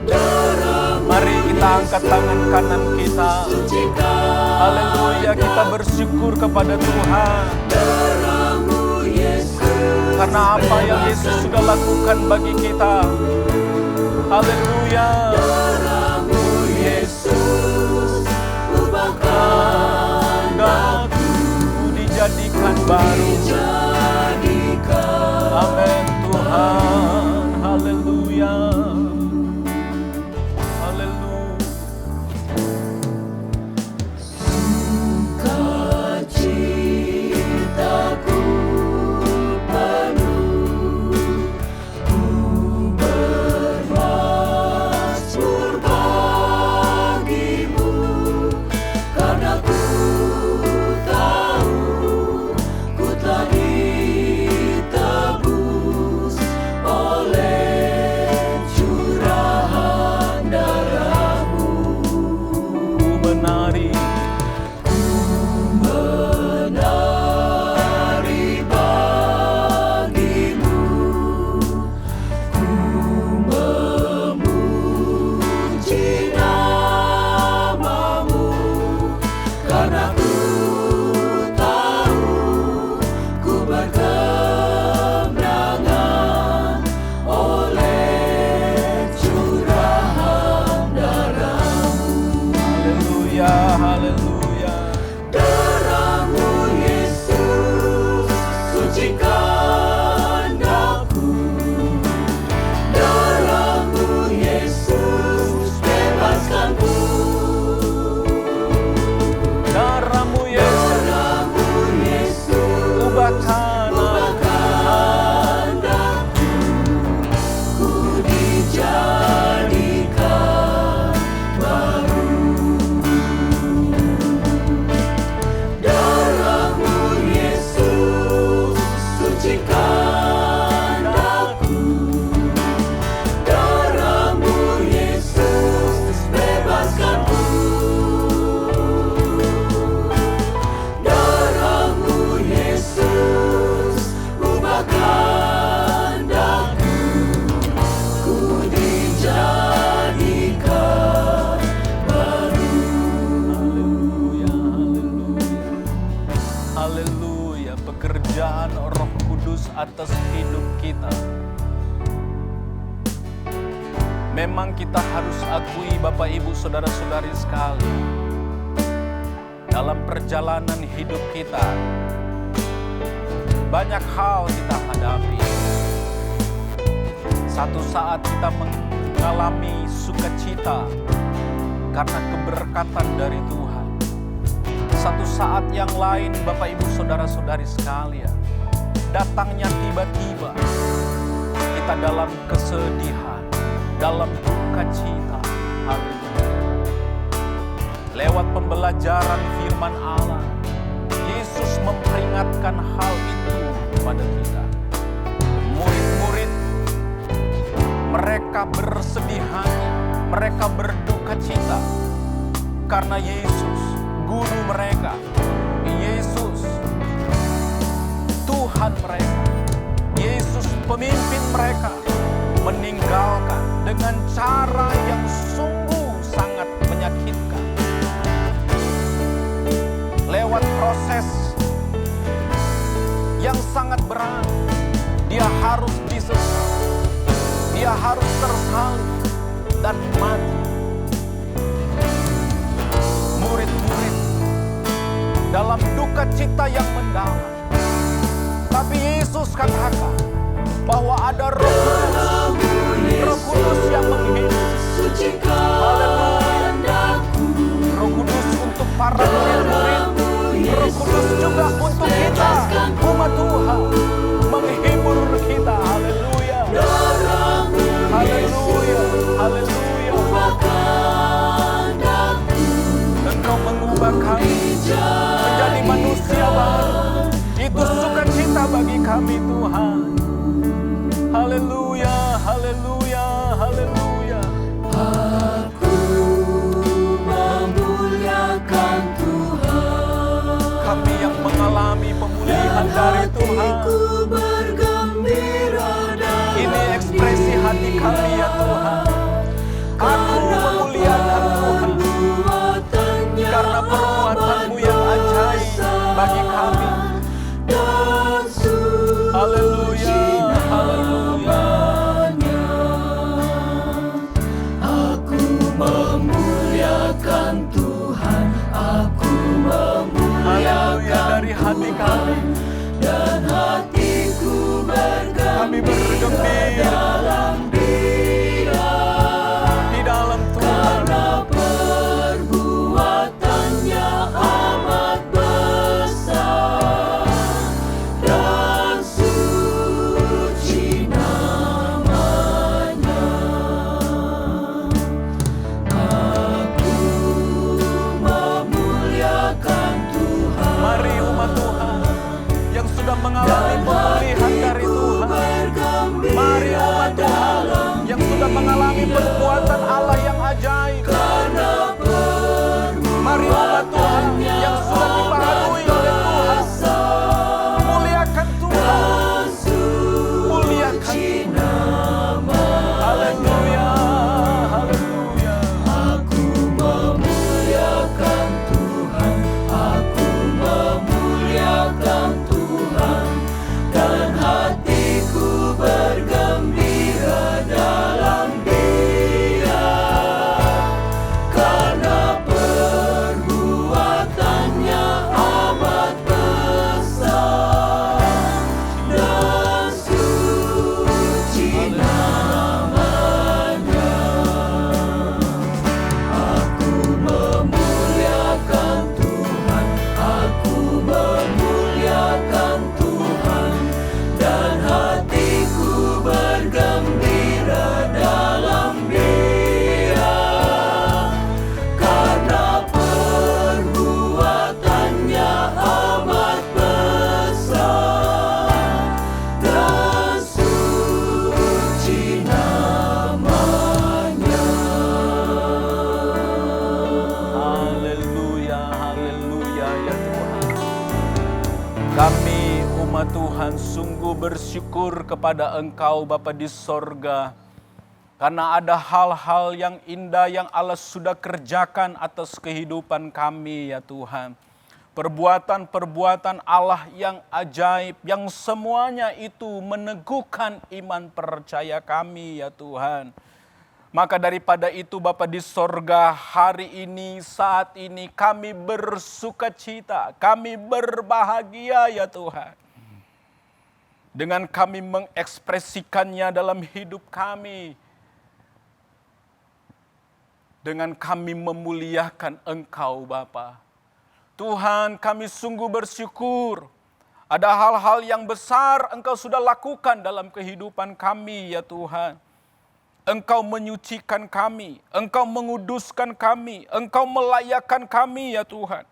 Speaker 2: Darahmu
Speaker 5: Mari kita angkat tangan kanan kita.
Speaker 2: sucikan,
Speaker 5: Haleluya, kita bersyukur kepada Tuhan.
Speaker 2: darahmu Yesus
Speaker 5: Karena apa yang Yesus sudah lakukan bagi kita. Haleluya.
Speaker 2: darahmu Yesus, ubahkan aku,
Speaker 5: dijadikan baru.
Speaker 2: dijadikan
Speaker 5: Amin Tuhan. Haleluya. Haleluya.
Speaker 2: sukacitaku penuh, ku bermasmur bagimu, karena ku tahu ku telah ditebus oleh curahan darahmu.
Speaker 5: Ku menari,
Speaker 2: Menari bagimu, ku memuji namamu, karena ku tahu ku berkemenangan oleh curahan darahmu.
Speaker 5: haleluya, haleluya.
Speaker 2: Darahmu Yesus, sucikan aku. Darahmu Yesus, bebaskanku.
Speaker 5: Darahmu Yesus,
Speaker 2: Darahmu Yesus,
Speaker 5: ubahkan
Speaker 2: ubahkan aku. Ku dijadikan baru. Darahmu Yesus, sucikan aku. Darahmu Yesus, bebaskanku. Darahmu Yesus, ubahkan aku. Ku dijadikan baru.
Speaker 5: Haleluya, haleluya. Haleluya, pekerjaan Roh Kudus atas hidup kita. Memang kita harus akui Bapak Ibu Saudara-saudari sekali, dalam perjalanan hidup kita banyak hal kita hadapi. Satu saat kita mengalami sukacita karena keberkatan dari Tuhan. Satu saat yang lain Bapak Ibu Saudara-saudari sekalian, datangnya tiba-tiba kita dalam kesedihan, dalam duka cita. Haleluya. Lewat pembelajaran firman Allah, Yesus memperingatkan hal itu kepada kita. Murid-murid mereka bersedih hati, mereka berduka cita karena Yesus, guru mereka, Yesus, Tuhan mereka, Yesus pemimpin mereka, meninggalkan dengan cara yang sungguh sangat menyakitkan. Lewat proses yang sangat berat, dia harus disesat, dia harus tersalib dan mati. Murid-murid dalam duka cita yang mendalam, tapi Yesus katakan bahwa ada Roh Kudus yang menghidup.
Speaker 2: Sucikan aku.
Speaker 5: Roh Kudus untuk para murid-murid, Roh Kudus juga untuk kita, umat Tuhan, menghibur kita. Haleluya. Haleluya. Haleluya.
Speaker 2: Ubahkan aku.
Speaker 5: Engkau mengubah kami menjadi manusia baru. Itu sukacita bagi kami Tuhan.
Speaker 2: muliakan dan hatiku
Speaker 6: Kami bergembira
Speaker 2: dalam Dia.
Speaker 6: di dalam Tuhan.
Speaker 2: Karena perbuatannya amat besar dan suci namanya. Aku memuliakan Tuhan.
Speaker 6: Mari umat Tuhan yang sudah mengalami pemulihan dari Tuhan. Mari umat Tuhan yang sudah mengalami perbuatan Allah yang ajaib. Mari umat Tuhan yang sudah dibaharui oleh Tuhan. Muliakan Tuhan. Muliakan Tuhan. Haleluya. Haleluya.
Speaker 2: Aku memuliakan Tuhan, aku memuliakan Tuhan, dan hatiku bergembira dalam Dia. Karena perbuatannya amat besar dan suci namanya. Aku memuliakan Tuhan, aku memuliakan Tuhan, dan hatiku bergembira dalam Dia. Karena perbuatannya amat besar dan suci namanya.
Speaker 6: Haleluya, haleluya ya Tuhan. Kami umat Tuhan sungguh bersyukur kepada Engkau Bapa di sorga. Karena ada hal-hal yang indah yang Allah sudah kerjakan atas kehidupan kami ya Tuhan. Perbuatan-perbuatan Allah yang ajaib, yang semuanya itu meneguhkan iman percaya kami ya Tuhan. Maka daripada itu Bapa di sorga, hari ini, saat ini kami bersukacita, kami berbahagia ya Tuhan. Dengan kami mengekspresikannya dalam hidup kami. Dengan kami memuliakan Engkau Bapa. Tuhan, kami sungguh bersyukur. Ada hal-hal yang besar Engkau sudah lakukan dalam kehidupan kami ya Tuhan. Engkau menyucikan kami, Engkau menguduskan kami, Engkau melayakkan kami ya Tuhan.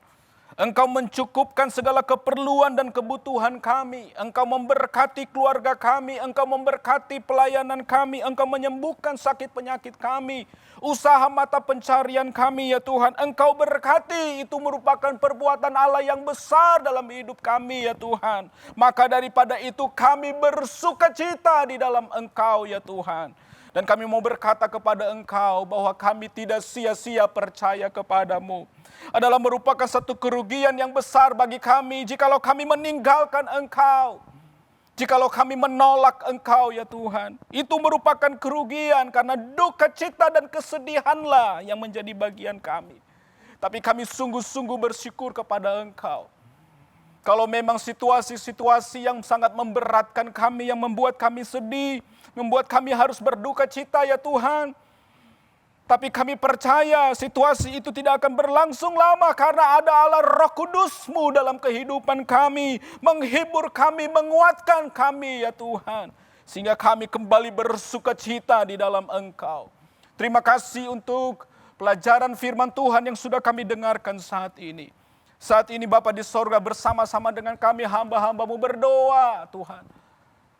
Speaker 6: Engkau mencukupkan segala keperluan dan kebutuhan kami. Engkau memberkati keluarga kami, Engkau memberkati pelayanan kami, Engkau menyembuhkan sakit penyakit kami. Usaha mata pencarian kami ya Tuhan, Engkau berkati. Itu merupakan perbuatan Allah yang besar dalam hidup kami ya Tuhan. Maka daripada itu kami bersukacita di dalam Engkau ya Tuhan. Dan kami mau berkata kepada Engkau bahwa kami tidak sia-sia percaya kepadamu. Adalah merupakan satu kerugian yang besar bagi kami jikalau kami meninggalkan Engkau. Jikalau kami menolak Engkau ya Tuhan. Itu merupakan kerugian karena duka cita dan kesedihanlah yang menjadi bagian kami. Tapi kami sungguh-sungguh bersyukur kepada Engkau. Kalau memang situasi-situasi yang sangat memberatkan kami, yang membuat kami sedih, membuat kami harus berduka cita ya Tuhan. Tapi kami percaya situasi itu tidak akan berlangsung lama karena ada Allah Roh Kudus-Mu dalam kehidupan kami. Menghibur kami, menguatkan kami ya Tuhan. Sehingga kami kembali bersukacita di dalam Engkau. Terima kasih untuk pelajaran firman Tuhan yang sudah kami dengarkan saat ini. Saat ini Bapa di sorga bersama-sama dengan kami hamba-hamba-Mu berdoa Tuhan.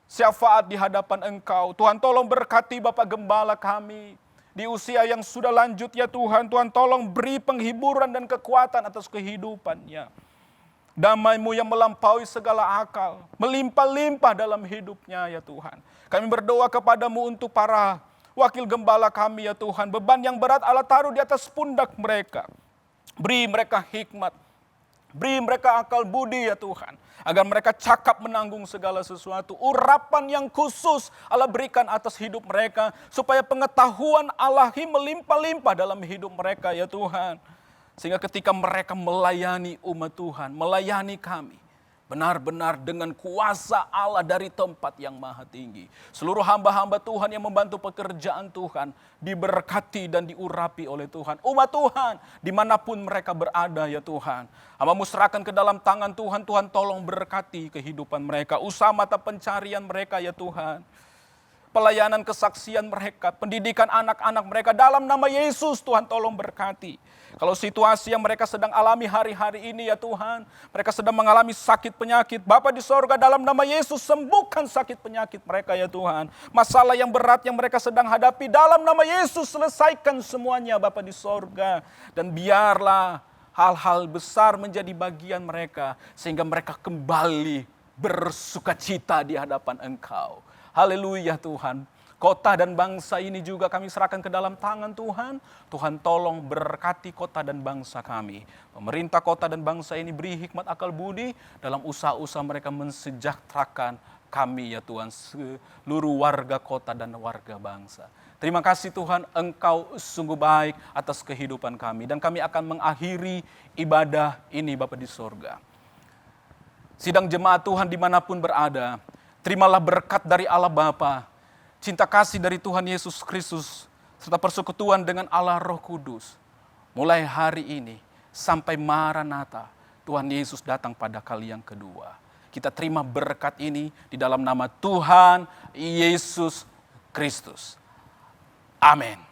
Speaker 6: Syafaat di hadapan Engkau. Tuhan tolong berkati Bapak Gembala kami. Di usia yang sudah lanjut ya Tuhan, Tuhan tolong beri penghiburan dan kekuatan atas kehidupannya. Damai-Mu yang melampaui segala akal, melimpah-limpah dalam hidupnya ya Tuhan. Kami berdoa kepadamu untuk para wakil gembala kami ya Tuhan. Beban yang berat Allah taruh di atas pundak mereka. Beri mereka hikmat, beri mereka akal budi ya Tuhan. Agar mereka cakap menanggung segala sesuatu. Urapan yang khusus Allah berikan atas hidup mereka. Supaya pengetahuan Allahi melimpah-limpah dalam hidup mereka ya Tuhan. Sehingga ketika mereka melayani umat Tuhan, melayani kami. benar-benar dengan kuasa Allah dari tempat yang maha tinggi. Seluruh hamba-hamba Tuhan yang membantu pekerjaan Tuhan diberkati dan diurapi oleh Tuhan. Umat Tuhan dimanapun mereka berada ya Tuhan. Hamba-Mu serahkan ke dalam tangan Tuhan. Tuhan tolong berkati kehidupan mereka. Usaha mata pencarian mereka ya Tuhan. Pelayanan kesaksian mereka, pendidikan anak-anak mereka dalam nama Yesus Tuhan tolong berkati. Kalau situasi yang mereka sedang alami hari-hari ini ya Tuhan, mereka sedang mengalami sakit penyakit, Bapa di sorga dalam nama Yesus sembuhkan sakit penyakit mereka ya Tuhan. Masalah yang berat yang mereka sedang hadapi dalam nama Yesus selesaikan semuanya Bapa di sorga. Dan biarlah hal-hal besar menjadi bagian mereka sehingga mereka kembali bersukacita di hadapan Engkau. Haleluya Tuhan. Kota dan bangsa ini juga kami serahkan ke dalam tangan Tuhan. Tuhan tolong berkati kota dan bangsa kami. Pemerintah kota dan bangsa ini beri hikmat akal budi dalam usaha-usaha mereka mensejahterakan kami ya Tuhan. Seluruh warga kota dan warga bangsa. Terima kasih Tuhan, Engkau sungguh baik atas kehidupan kami. Dan kami akan mengakhiri ibadah ini Bapa di sorga. Sidang jemaat Tuhan dimanapun berada, terimalah berkat dari Allah Bapa, cinta kasih dari Tuhan Yesus Kristus, serta persekutuan dengan Allah Roh Kudus. Mulai hari ini sampai Maranatha, Tuhan Yesus datang pada kali yang kedua. Kita terima berkat ini di dalam nama Tuhan Yesus Kristus. Amin.